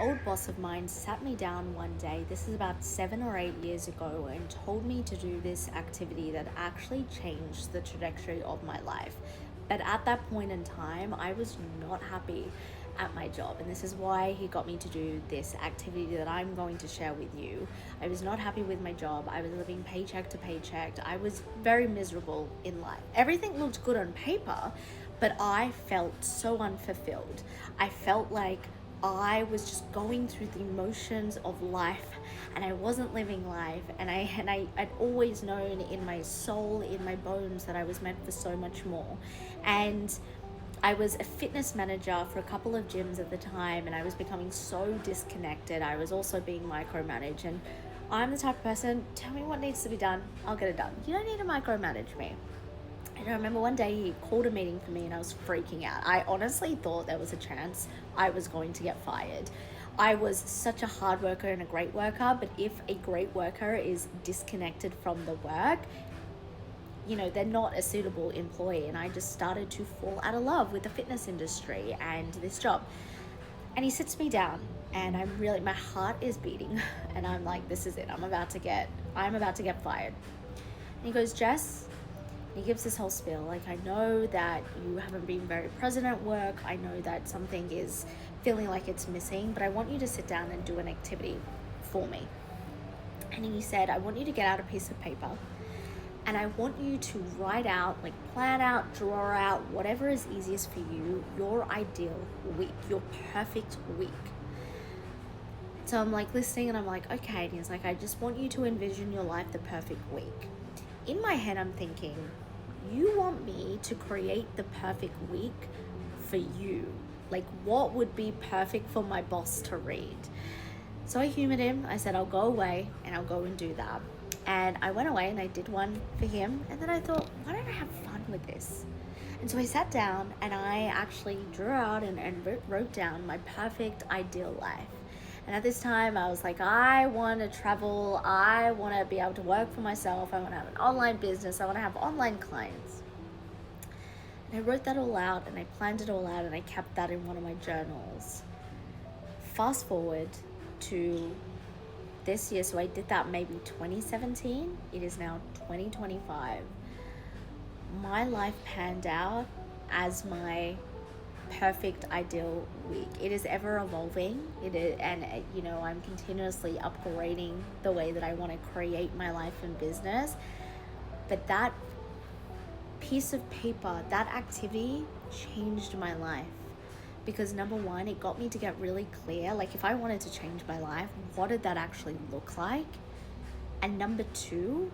old boss of mine sat me down one day, this is about 7 or 8 years ago, and told me to do this activity that actually changed the trajectory of my life. But at that point in time, I was not happy at my job, and this is why he got me to do this activity that I'm going to share with you. I was not happy with my job. I was living paycheck to paycheck. I was very miserable in life. Everything looked good on paper, but I felt so unfulfilled. I felt like I was just going through the emotions of life, and I wasn't living life, and I'd always known in my soul, in my bones, that I was meant for so much more. And I was a fitness manager for a couple of gyms at the time, and I was becoming so disconnected. I was also being micromanaged, and I'm the type of person, tell me what needs to be done, I'll get it done. You don't need to micromanage me. And I remember one day he called a meeting for me, and I was freaking out. I honestly thought there was a chance I was going to get fired. I was such a hard worker and a great worker, but if a great worker is disconnected from the work, they're not a suitable employee. And I just started to fall out of love with the fitness industry and this job. And he sits me down, and my heart is beating, and I'm like, this is it. I'm about to get fired. And he goes, Jess, and he gives this whole spiel, like, I know that you haven't been very present at work. I know that something is feeling like it's missing, but I want you to sit down and do an activity for me. And he said, I want you to get out a piece of paper, and I want you to write out, like plan out, draw out, whatever is easiest for you, your ideal week, your perfect week. So I'm like listening, and I'm like, okay. And he's like, I just want you to envision your life the perfect week. In my head, I'm thinking, you want me to create the perfect week for you. Like, what would be perfect for my boss to read? So I humored him. I said, I'll go away and I'll go and do that. And I went away and I did one for him. And then I thought, why don't I have fun with this? And so I sat down and I actually drew out and wrote down my perfect ideal life. And at this time, I was like, I want to travel. I want to be able to work for myself. I want to have an online business. I want to have online clients. And I wrote that all out, and I planned it all out, and I kept that in one of my journals. Fast forward to this year. So I did that maybe 2017. It is now 2025. My life panned out as my perfect ideal week. It is ever evolving. It is, and I'm continuously upgrading the way that I want to create my life and business. But that piece of paper, that activity changed my life, because number one, it got me to get really clear, like, if I wanted to change my life, what did that actually look like? And number two,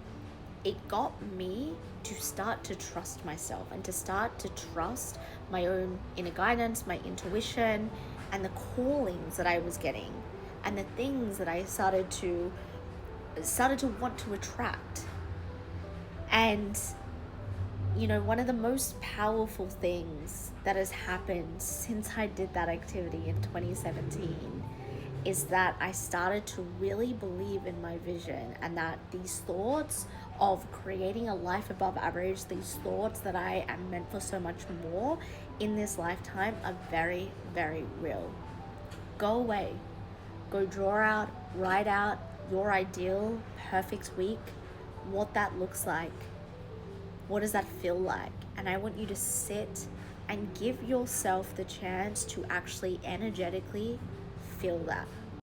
it got me to start to trust myself and to start to trust my own inner guidance, my intuition, and the callings that I was getting, and the things that I started to want to attract. And one of the most powerful things that has happened since I did that activity in 2017 is that I started to really believe in my vision, and that these thoughts of creating a life above average, these thoughts that I am meant for so much more in this lifetime, are very, very real. Go away. Go draw out, write out your ideal perfect week, what that looks like. What does that feel like? And I want you to sit and give yourself the chance to actually energetically feel that.